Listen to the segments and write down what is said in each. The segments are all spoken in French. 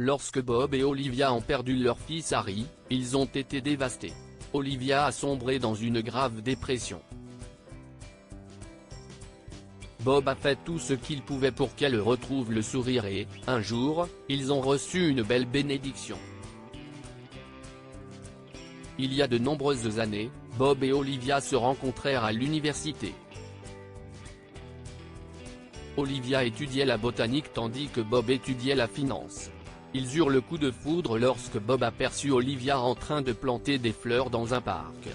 Lorsque Bob et Olivia ont perdu leur fils Harry, ils ont été dévastés. Olivia a sombré dans une grave dépression. Bob a fait tout ce qu'il pouvait pour qu'elle retrouve le sourire et, un jour, ils ont reçu une belle bénédiction. Il y a de nombreuses années, Bob et Olivia se rencontrèrent à l'université. Olivia étudiait la botanique tandis que Bob étudiait la finance. Ils eurent le coup de foudre lorsque Bob aperçut Olivia en train de planter des fleurs dans un parc.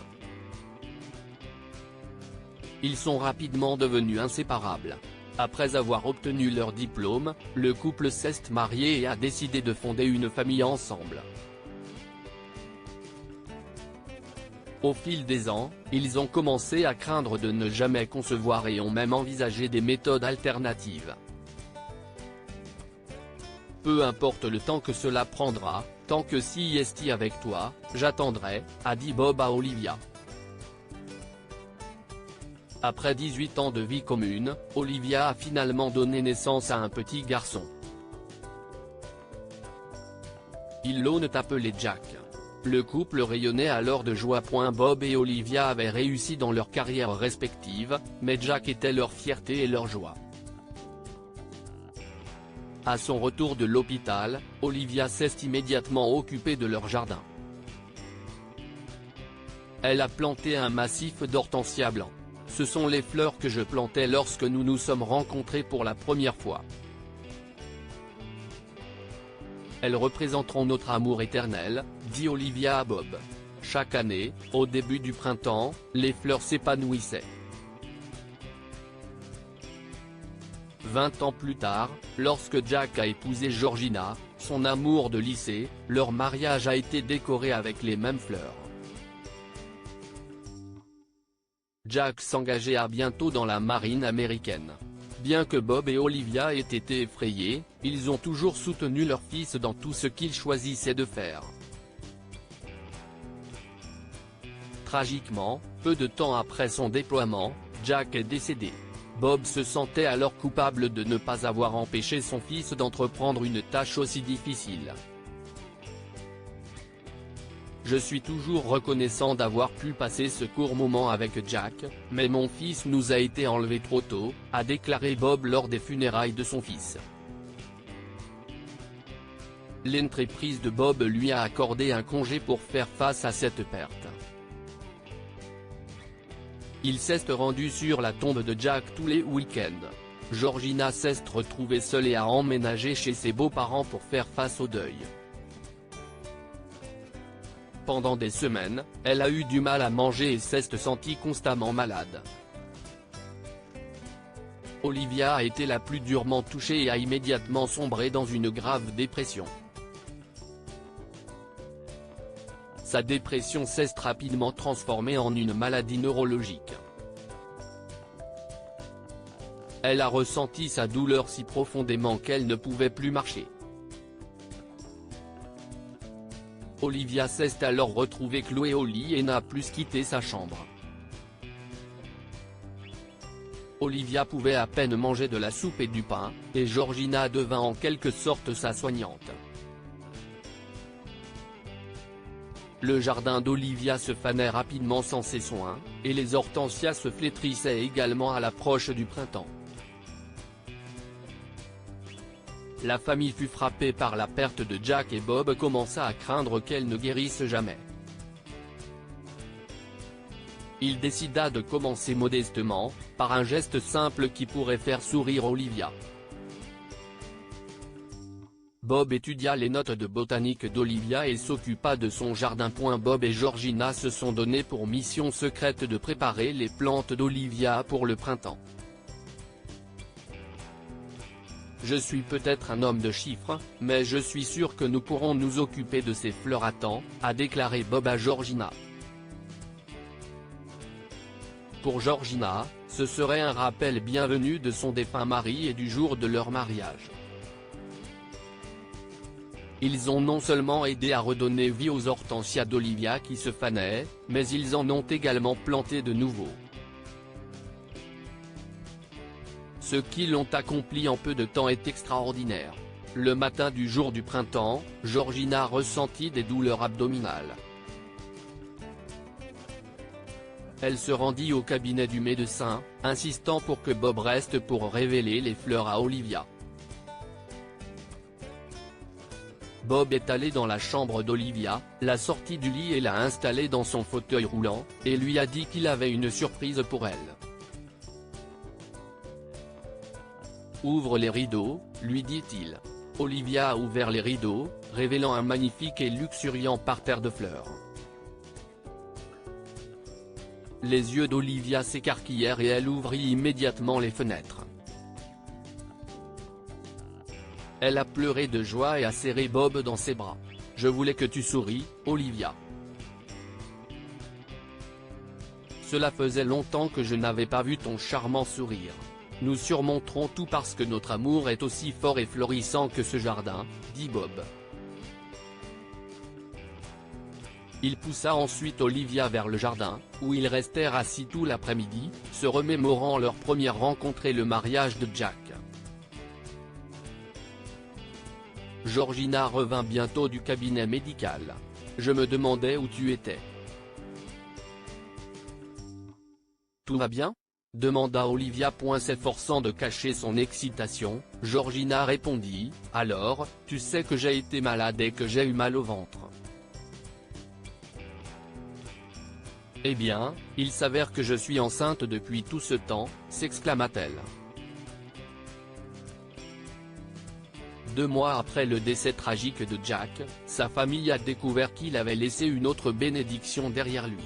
Ils sont rapidement devenus inséparables. Après avoir obtenu leur diplôme, le couple s'est marié et a décidé de fonder une famille ensemble. Au fil des ans, ils ont commencé à craindre de ne jamais concevoir et ont même envisagé des méthodes alternatives. Peu importe le temps que cela prendra, tant que si est avec toi, j'attendrai, a dit Bob à Olivia. Après 18 ans de vie commune, Olivia a finalement donné naissance à un petit garçon. Ils l'ont appelé Jack. Le couple rayonnait alors de joie. Bob et Olivia avaient réussi dans leurs carrières respectives, mais Jack était leur fierté et leur joie. À son retour de l'hôpital, Olivia s'est immédiatement occupée de leur jardin. Elle a planté un massif d'hortensias blancs. Ce sont les fleurs que je plantais lorsque nous nous sommes rencontrés pour la première fois. Elles représenteront notre amour éternel, dit Olivia à Bob. Chaque année, au début du printemps, les fleurs s'épanouissaient. 20 ans plus tard, lorsque Jack a épousé Georgina, son amour de lycée, leur mariage a été décoré avec les mêmes fleurs. Jack s'engageait à bientôt dans la marine américaine. Bien que Bob et Olivia aient été effrayés, ils ont toujours soutenu leur fils dans tout ce qu'il choisissait de faire. Tragiquement, peu de temps après son déploiement, Jack est décédé. Bob se sentait alors coupable de ne pas avoir empêché son fils d'entreprendre une tâche aussi difficile. Je suis toujours reconnaissant d'avoir pu passer ce court moment avec Jack, mais mon fils nous a été enlevé trop tôt, a déclaré Bob lors des funérailles de son fils. L'entreprise de Bob lui a accordé un congé pour faire face à cette perte. Il s'est rendu sur la tombe de Jack tous les week-ends. Georgina s'est retrouvée seule et a emménagé chez ses beaux-parents pour faire face au deuil. Pendant des semaines, elle a eu du mal à manger et s'est sentie constamment malade. Olivia a été la plus durement touchée et a immédiatement sombré dans une grave dépression. Sa dépression s'est rapidement transformée en une maladie neurologique. Elle a ressenti sa douleur si profondément qu'elle ne pouvait plus marcher. Olivia s'est alors retrouvée clouée au lit et n'a plus quitté sa chambre. Olivia pouvait à peine manger de la soupe et du pain, et Georgina devint en quelque sorte sa soignante. Le jardin d'Olivia se fanait rapidement sans ses soins, et les hortensias se flétrissaient également à l'approche du printemps. La famille fut frappée par la perte de Jack et Bob commença à craindre qu'elle ne guérisse jamais. Il décida de commencer modestement, par un geste simple qui pourrait faire sourire Olivia. Bob étudia les notes de botanique d'Olivia et s'occupa de son jardin. Bob et Georgina se sont donnés pour mission secrète de préparer les plantes d'Olivia pour le printemps. Je suis peut-être un homme de chiffres, mais je suis sûr que nous pourrons nous occuper de ces fleurs à temps, a déclaré Bob à Georgina. Pour Georgina, ce serait un rappel bienvenu de son défunt mari et du jour de leur mariage. Ils ont non seulement aidé à redonner vie aux hortensias d'Olivia qui se fanaient, mais ils en ont également planté de nouveaux. Ce qu'ils ont accompli en peu de temps est extraordinaire. Le matin du jour du printemps, Georgina ressentit des douleurs abdominales. Elle se rendit au cabinet du médecin, insistant pour que Bob reste pour révéler les fleurs à Olivia. Bob est allé dans la chambre d'Olivia, l'a sortie du lit et l'a installée dans son fauteuil roulant, et lui a dit qu'il avait une surprise pour elle. « Ouvre les rideaux », lui dit-il. Olivia a ouvert les rideaux, révélant un magnifique et luxuriant parterre de fleurs. Les yeux d'Olivia s'écarquillèrent et elle ouvrit immédiatement les fenêtres. Elle a pleuré de joie et a serré Bob dans ses bras. « Je voulais que tu souris, Olivia. Cela faisait longtemps que je n'avais pas vu ton charmant sourire. Nous surmonterons tout parce que notre amour est aussi fort et florissant que ce jardin, » dit Bob. Il poussa ensuite Olivia vers le jardin, où ils restèrent assis tout l'après-midi, se remémorant leur première rencontre et le mariage de Jack. Georgina revint bientôt du cabinet médical. « Je me demandais où tu étais. »« Tout va bien ?» demanda Olivia. S'efforçant de cacher son excitation, Georgina répondit « Alors, tu sais que j'ai été malade et que j'ai eu mal au ventre. » « Eh bien, il s'avère que je suis enceinte depuis tout ce temps », s'exclama-t-elle. 2 mois après le décès tragique de Jack, sa famille a découvert qu'il avait laissé une autre bénédiction derrière lui.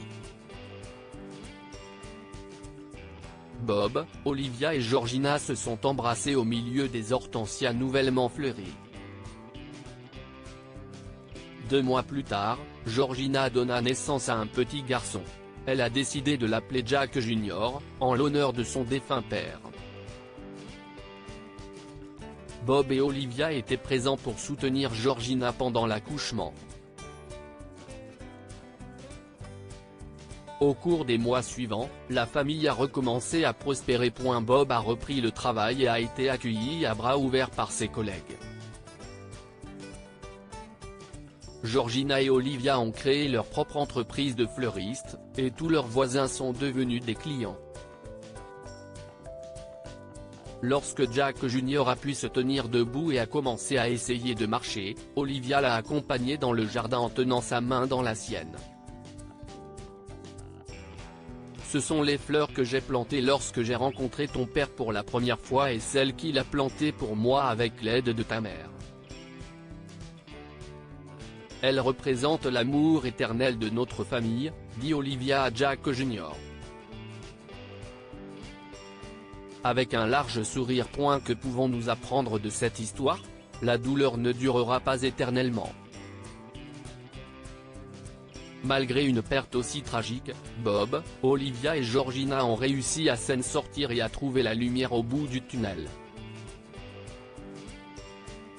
Bob, Olivia et Georgina se sont embrassés au milieu des hortensias nouvellement fleuries. 2 mois plus tard, Georgina donna naissance à un petit garçon. Elle a décidé de l'appeler Jack Jr., en l'honneur de son défunt père. Bob et Olivia étaient présents pour soutenir Georgina pendant l'accouchement. Au cours des mois suivants, la famille a recommencé à prospérer. Bob a repris le travail et a été accueilli à bras ouverts par ses collègues. Georgina et Olivia ont créé leur propre entreprise de fleuristes, et tous leurs voisins sont devenus des clients. Lorsque Jack Jr. a pu se tenir debout et a commencé à essayer de marcher, Olivia l'a accompagné dans le jardin en tenant sa main dans la sienne. « Ce sont les fleurs que j'ai plantées lorsque j'ai rencontré ton père pour la première fois et celles qu'il a plantées pour moi avec l'aide de ta mère. Elles représentent l'amour éternel de notre famille », dit Olivia à Jack Jr. Avec un large sourire. Que pouvons-nous apprendre de cette histoire? La douleur ne durera pas éternellement. Malgré une perte aussi tragique, Bob, Olivia et Georgina ont réussi à s'en sortir et à trouver la lumière au bout du tunnel.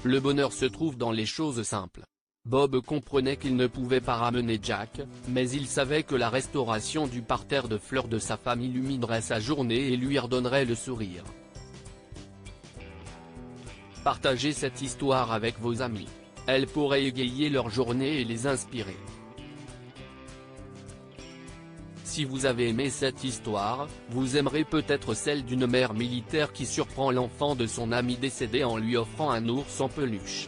Le bonheur se trouve dans les choses simples. Bob comprenait qu'il ne pouvait pas ramener Jack, mais il savait que la restauration du parterre de fleurs de sa femme illuminerait sa journée et lui redonnerait le sourire. Partagez cette histoire avec vos amis. Elle pourrait égayer leur journée et les inspirer. Si vous avez aimé cette histoire, vous aimerez peut-être celle d'une mère militaire qui surprend l'enfant de son ami décédé en lui offrant un ours en peluche.